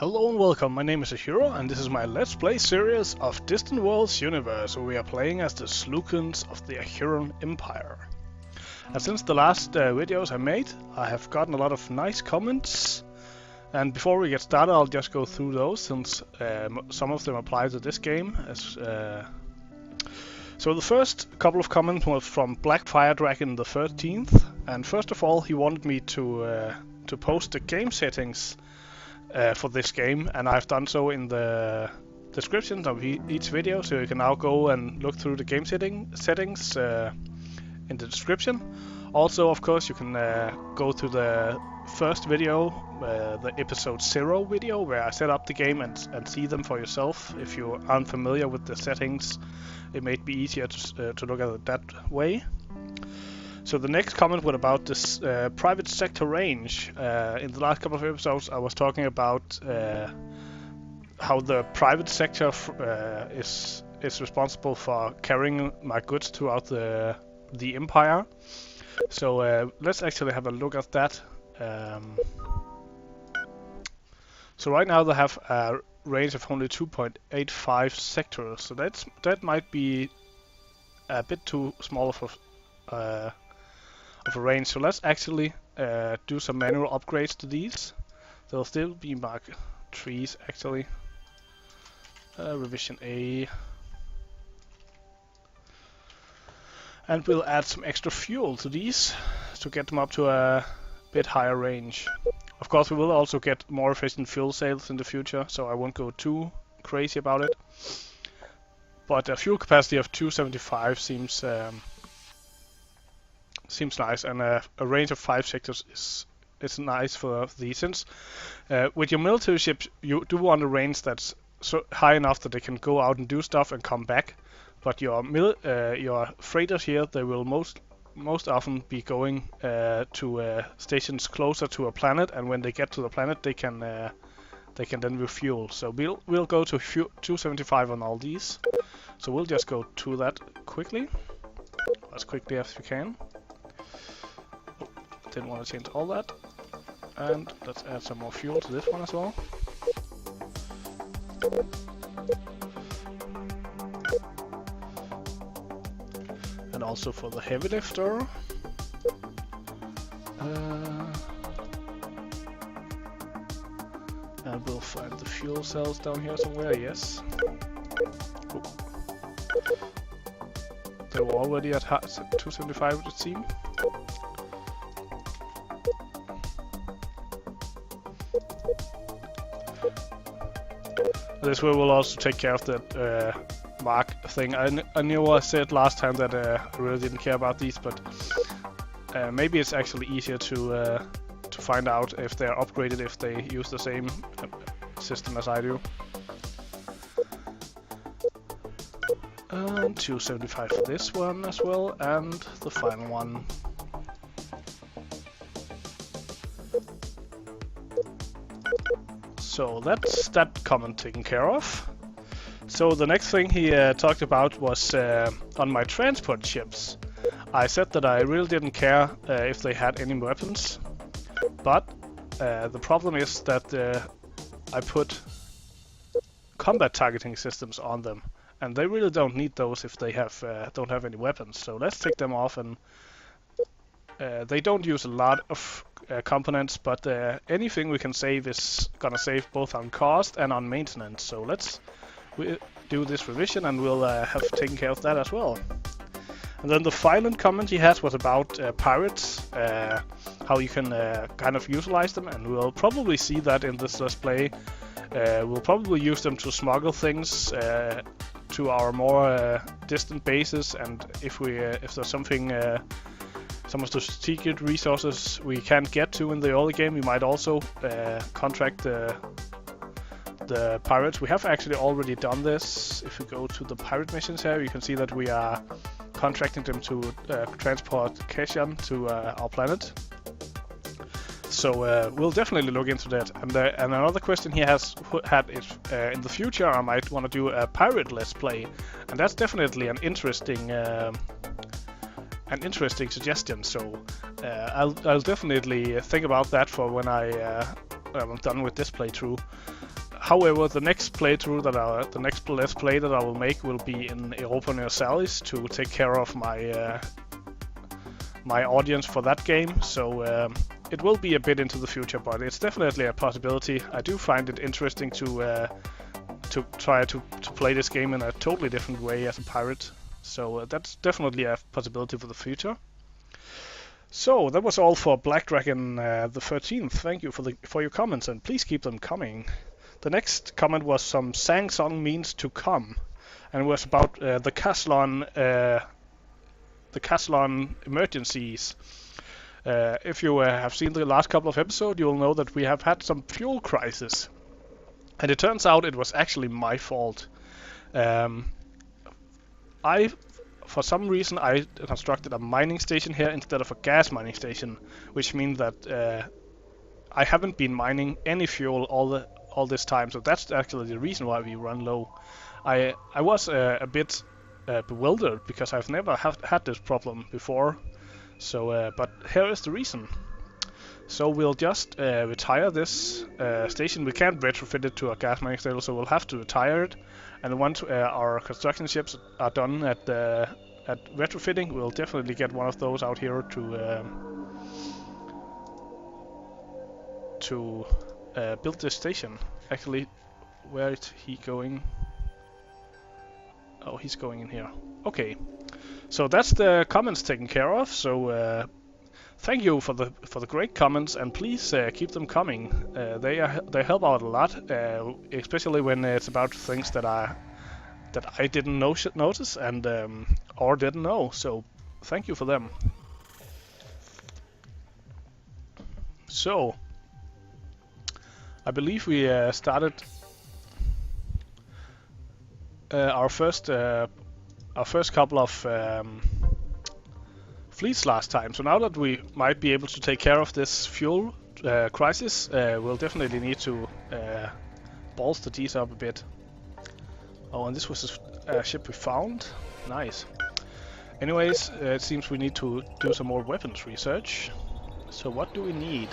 Hello and welcome, my name is Ahiro and this is my Let's Play series of Distant Worlds universe where we are playing as the Slukens of the Acheron Empire. And since the last videos I made, I have gotten a lot of nice comments, and before we get started I'll just go through those since some of them apply to this game. So the first couple of comments was from Blackfire Dragon the 13th, and first of all he wanted me to post the game settings for this game, and I've done so in the description of each video, so you can now go and look through the game settings in the description. Also, of course, you can go to the first video, the episode 0 video, where I set up the game and see them for yourself. If you aren't familiar with the settings, it may be easier to look at it that way. So the next comment was about this private sector range. In the last couple of episodes I was talking about how the private sector is responsible for carrying my goods throughout the empire. So let's actually have a look at that. So right now they have a range of only 2.85 sectors, so that might be a bit too small of a range. So let's actually do some manual upgrades to these. They'll still be Mark 3s actually. Revision A. And we'll add some extra fuel to these to get them up to a bit higher range. Of course we will also get more efficient fuel sales in the future, so I won't go too crazy about it. But a fuel capacity of 275 seems nice, and a range of 5 sectors is nice for these. Since with your military ships you do want a range that's so high enough that they can go out and do stuff and come back, but your freighters here, they will most often be going to stations closer to a planet, and when they get to the planet they can then refuel. So we'll go to 275 on all these. So we'll just go to that quickly, as quickly as we can. Didn't want to change all that. And let's add some more fuel to this one as well. And also for the heavy lifter. And we'll find the fuel cells down here somewhere, yes. Ooh. They were already at 275, it would seem. This way will also take care of that mark thing. I know I said last time that I really didn't care about these, but maybe it's actually easier to find out if they're upgraded if they use the same system as I do. And 275 for this one as well, and the final one. So that's that comment taken care of. So the next thing he talked about was on my transport ships. I said that I really didn't care if they had any weapons, but the problem is that I put combat targeting systems on them, and they really don't need those if they don't have any weapons. So let's take them off, and they don't use a lot of components, but anything we can save is gonna save both on cost and on maintenance. So let's do this revision and we'll have taken care of that as well. And then the final comment he had was about pirates, how you can kind of utilize them, and we'll probably see that in this Let's Play. We'll probably use them to smuggle things to our more distant bases, and if there's something some of the secret resources we can't get to in the early game, we might also contract the pirates. We have actually already done this. If we go to the pirate missions here, you can see that we are contracting them to transport Keshan to our planet. So we'll definitely look into that. And another question he has had is, in the future I might want to do a pirate Let's Play, and that's definitely an interesting suggestion. So I'll definitely think about that for when I'm done with this playthrough. However, the next playthrough the next let's play that I will make will be in Europa Universalis to take care of my my audience for that game. So it will be a bit into the future, but it's definitely a possibility. I do find it interesting to try to play this game in a totally different way as a pirate. So that's definitely a possibility for the future. So that was all for Black Dragon the 13th. Thank you for your comments, and please keep them coming. The next comment was some Sang Song means to come, and it was about the Caslon emergencies. If you have seen the last couple of episodes, you'll know that we have had some fuel crisis, and it turns out it was actually my fault. For some reason, I constructed a mining station here instead of a gas mining station, which means that I haven't been mining any fuel all this time. So that's actually the reason why we run low. I was a bit bewildered because I've never had this problem before. So, but here is the reason. So we'll just retire this station. We can't retrofit it to a gas mining station, so we'll have to retire it. And once our construction ships are done at retrofitting, we'll definitely get one of those out here to build this station. Actually, where is he going? Oh, he's going in here. Okay, so that's the comments taken care of. So thank you for the great comments, and please keep them coming. They help out a lot, especially when it's about things that I didn't notice and or didn't know. So thank you for them. So I believe we started our first couple of fleets last time. So now that we might be able to take care of this fuel crisis, we'll definitely need to bolster these up a bit. Oh, and this was a ship we found. Nice. Anyways, it seems we need to do some more weapons research. So what do we need?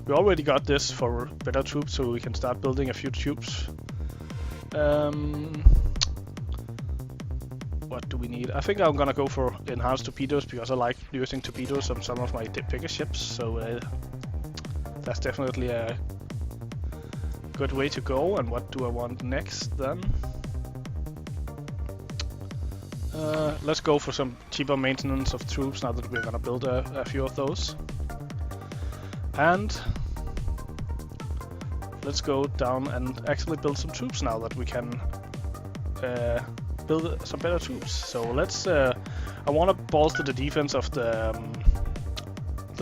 We already got this for better troops, so we can start building a few troops. What do we need? I think I'm gonna go for enhanced torpedoes because I like using torpedoes on some of my bigger ships. So that's definitely a good way to go. And what do I want next then? Let's go for some cheaper maintenance of troops now that we're gonna build a few of those. And let's go down and actually build some troops now that we can build some better troops. So let's. I want to bolster the defense of the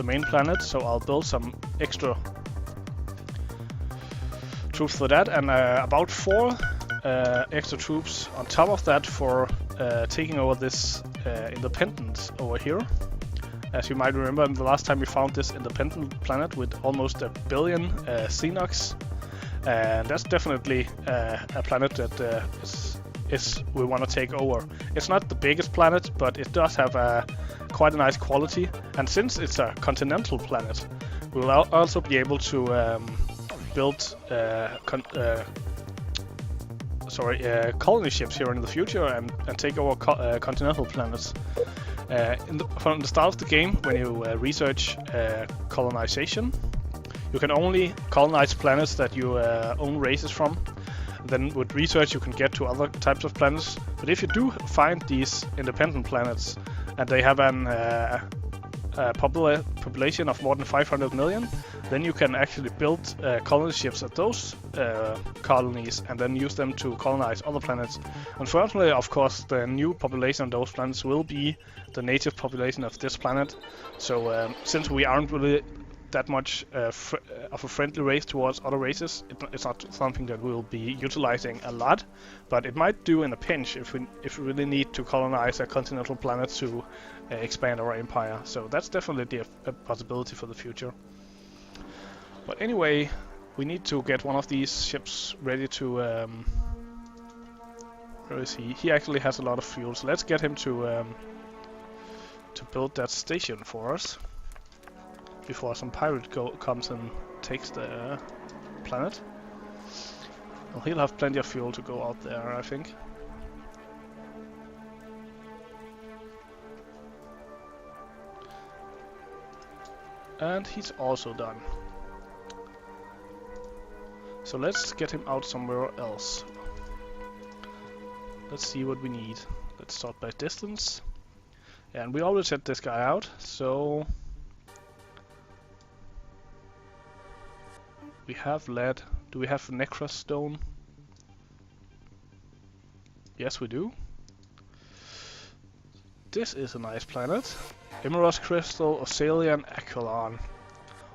main planet, so I'll build some extra troops for that, and about 4 extra troops on top of that for taking over this independent over here. As you might remember, the last time we found this independent planet with almost 1 billion Xenox, and that's definitely a planet that we want to take over. It's not the biggest planet, but it does have quite a nice quality, and since it's a continental planet, we will also be able to build colony ships here in the future and take over continental planets. From the start of the game, when you research colonization, you can only colonize planets that you own races from. Then with research you can get to other types of planets. But if you do find these independent planets and they have a population of more than 500 million, then you can actually build colony ships at those colonies and then use them to colonize other planets. Unfortunately, of course, the new population on those planets will be the native population of this planet. So since we aren't really that much of a friendly race towards other races, it's not something that we'll be utilizing a lot, but it might do in a pinch if we really need to colonize a continental planet to expand our empire. So that's definitely a possibility for the future. But anyway, we need to get one of these ships ready to where is he? He actually has a lot of fuel, so let's get him to build that station for us before some pirate comes and takes the planet. Well, he'll have plenty of fuel to go out there, I think. And he's also done. So let's get him out somewhere else. Let's see what we need. Let's sort by distance. And we already set this guy out, so... We have lead. Do we have Necros stone? Yes, we do. This is a nice planet. Emerald crystal, Ocelian, Aquilon.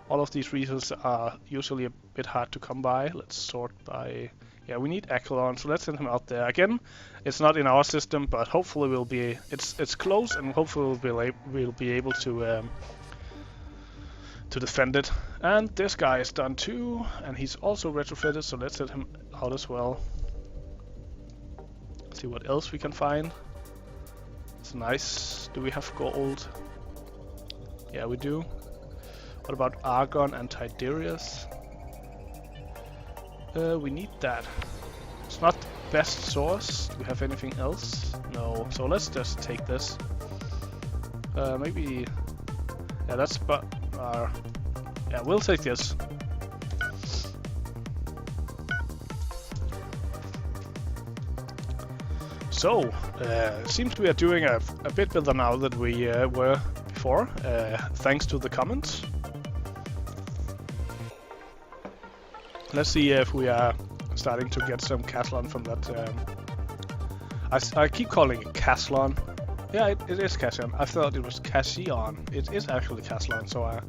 All of these resources are usually a bit hard to come by. Let's sort by... Yeah, we need Aquilon, so let's send him out there. Again, it's not in our system, but hopefully we'll be... It's close, and hopefully we'll be able to defend it. And this guy is done too, and he's also retrofitted, so let's send him out as well. See what else we can find. It's nice. Do we have gold? Yeah, we do. What about Argon and Tiberius? We need that. It's not the best source. Do we have anything else? No. So let's just take this. Maybe... Yeah, that's... yeah, we'll take this. So, it seems we are doing a bit better now than we were before, thanks to the comments. Let's see if we are starting to get some Caslon from that. I keep calling it Caslon. Yeah, it is Caslon. I thought it was Cassion. It is actually Caslon, so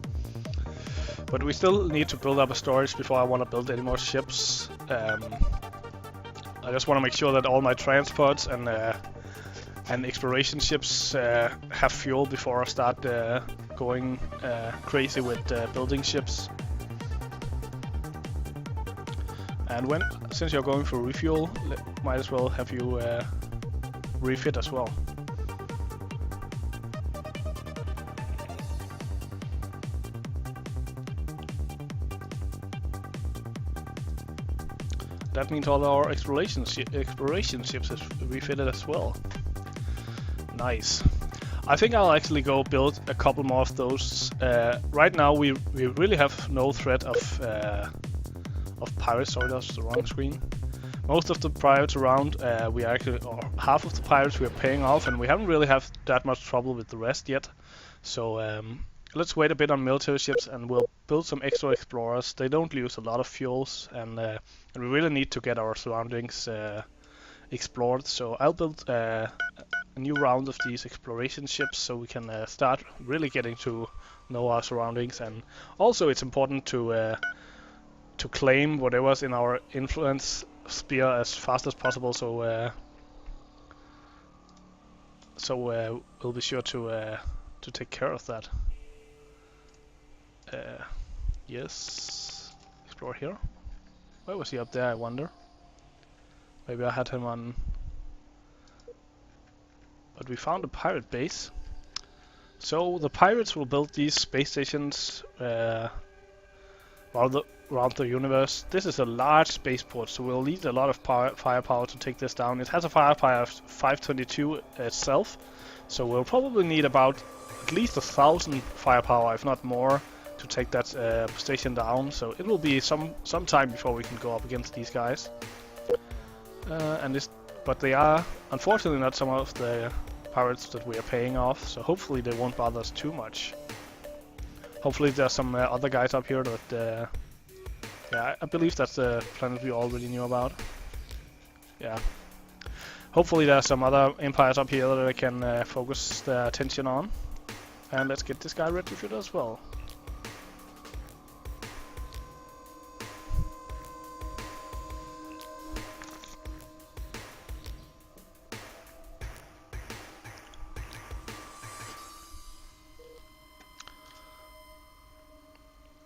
but we still need to build up a storage before I want to build any more ships. I just want to make sure that all my transports and exploration ships have fuel before I start going crazy with building ships. And since you're going for refuel, might as well have you refit as well. That means all our exploration ships is refitted as well. Nice. I think I'll actually go build a couple more of those. Right now we really have no threat of pirates. Sorry, that's the wrong screen. Most of the pirates around, or half of the pirates we are paying off, and we haven't really had that much trouble with the rest yet. So let's wait a bit on military ships, and we'll build some extra explorers. They don't use a lot of fuels, and we really need to get our surroundings explored. So I'll build a new round of these exploration ships, so we can start really getting to know our surroundings. And also, it's important to claim whatever's in our influence sphere as fast as possible. So we'll be sure to take care of that. Yes, explore here. Why was he up there, I wonder? Maybe I had him on... But we found a pirate base. So the pirates will build these space stations around the universe. This is a large spaceport, so we'll need a lot of firepower to take this down. It has a firepower of 522 itself, so we'll probably need about at least 1,000 firepower, if not more, to take that station down. So it will be some time before we can go up against these guys. But they are unfortunately not some of the pirates that we are paying off, so hopefully they won't bother us too much. Hopefully there's some other guys up here that... yeah, I believe that's the planet we already knew about. Yeah. Hopefully there's some other empires up here that I can focus their attention on. And let's get this guy retrofitted as well.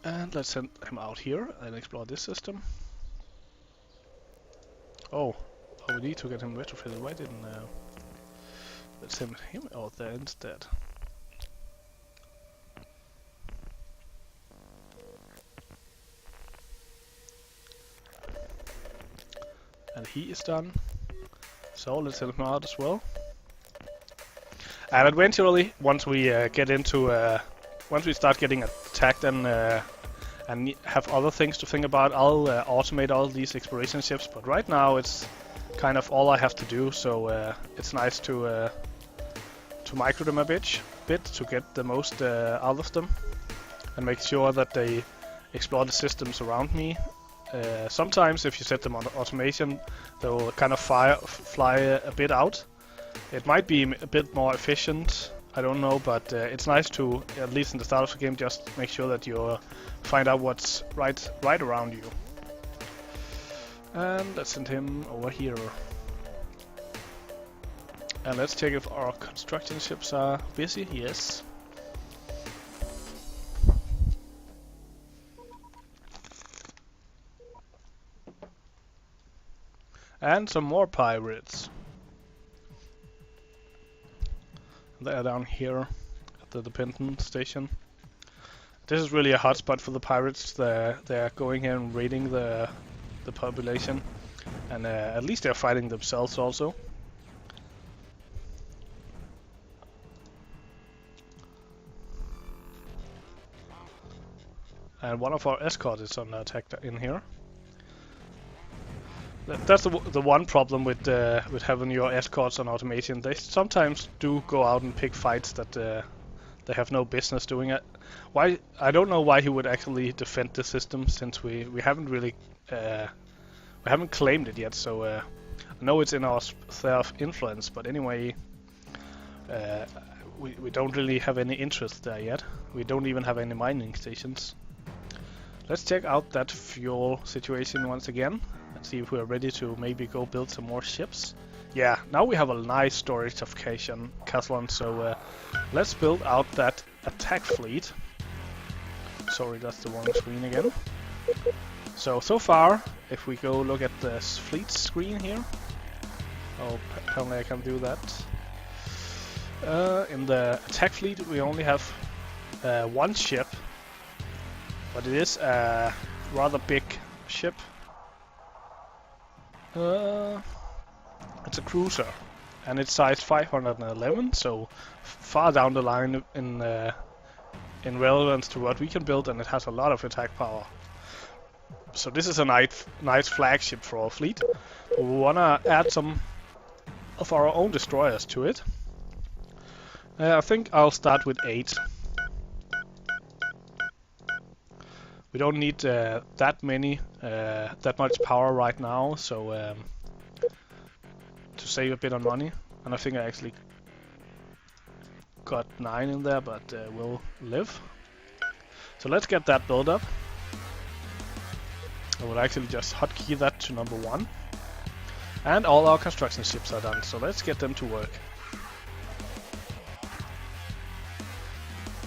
And let's send him out here and explore this system. Oh, we need to get him retrofitted. Why didn't... let's send him out there instead. And he is done. So let's help him out as well. And eventually, once we once we start getting attacked and have other things to think about, I'll automate all these exploration ships. But right now, it's kind of all I have to do. So it's nice to micro them a bit to get the most out of them, and make sure that they explore the systems around me. Sometimes, if you set them on automation, they'll kind of fly a bit out. It might be a bit more efficient, I don't know, but it's nice to, at least in the start of the game, just make sure that you find out what's right around you. And let's send him over here. And let's check if our construction ships are busy. Yes. And some more pirates. They are down here at the dependent station. This is really a hotspot for the pirates. They're going here and raiding the population, and at least they're fighting themselves also. And one of our escorts is on attack in here. That's the one problem with having your escorts on automation. They sometimes do go out and pick fights that they have no business doing it. Why? I don't know why he would actually defend the system, since we haven't really we haven't claimed it yet. So I know it's in our sphere of influence, but anyway, we don't really have any interest there yet. We don't even have any mining stations. Let's check out that fuel situation once again. See if we're ready to maybe go build some more ships. Yeah, now we have a nice storage of castle, so let's build out that attack fleet. Sorry, that's the wrong screen again. So far, if we go look at the fleet screen here. Oh, apparently I can't do that. In the attack fleet, we only have one ship, but it is a rather big ship. It's a cruiser, and it's sized 511, so far down the line in relevance to what we can build, and it has a lot of attack power. So this is a nice flagship for our fleet. We wanna add some of our own destroyers to it. I think I'll start with 8. We don't need that much power right now, so to save a bit on money. And I think I actually got 9 in there, but we'll live. So let's get that build up. I will actually just hotkey that to number 1. And all our construction ships are done, so let's get them to work.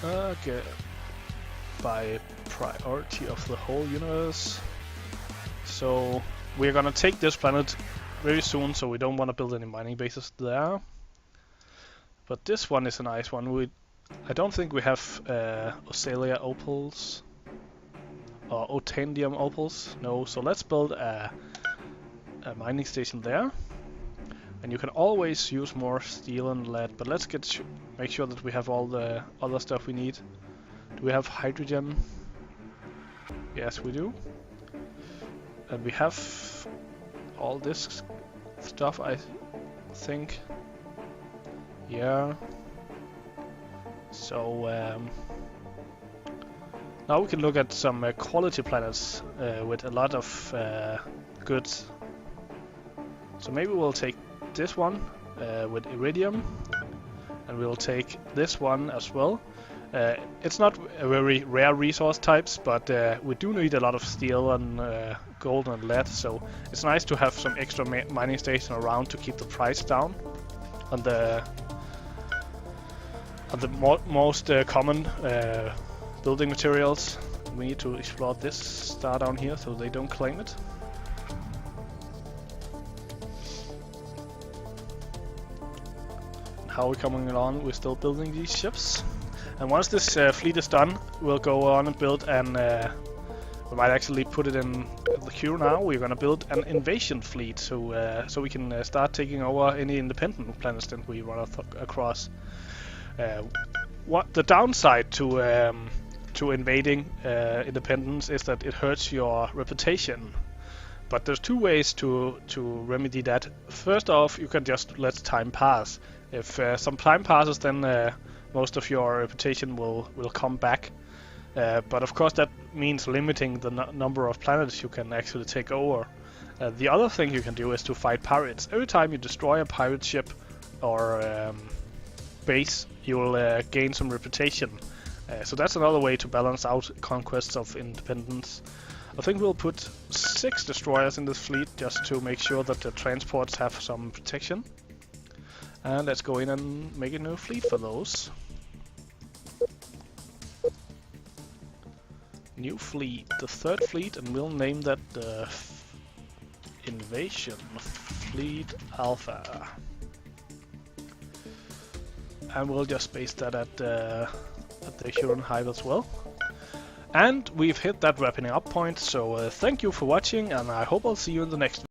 Okay. By priority of the whole universe. So we're gonna take this planet very soon, so we don't want to build any mining bases there. But this one is a nice one. I don't think we have Ocelia opals or Otendium opals. No, so let's build a mining station there. And you can always use more steel and lead, but let's make sure that we have all the other stuff we need. Do we have hydrogen? Yes, we do. And we have all this stuff, I think. Yeah. So now we can look at some quality planets with a lot of goods. So maybe we'll take this one with iridium, and we'll take this one as well. It's not a very rare resource types, but we do need a lot of steel and gold and lead, so it's nice to have some extra mining station around to keep the price down on the most common building materials. We need to explore this star down here so they don't claim it. How are we coming along? We're still building these ships. And once this fleet is done, we'll go on and build an We might actually put it in the queue now. We're gonna build an invasion fleet, so we can start taking over any independent planets that we run across. What the downside to invading independence is that it hurts your reputation. But there's two ways to remedy that. First off, you can just let time pass. If some time passes, then most of your reputation will come back. But of course that means limiting the number of planets you can actually take over. The other thing you can do is to fight pirates. Every time you destroy a pirate ship or base, you will gain some reputation. So that's another way to balance out conquests of independence. I think we'll put 6 destroyers in this fleet just to make sure that the transports have some protection. And let's go in and make a new fleet for those. New fleet, the 3rd fleet, and we'll name that the Invasion Fleet Alpha. And we'll just base that at the Huron Hive as well. And we've hit that wrapping up point, so thank you for watching, and I hope I'll see you in the next video.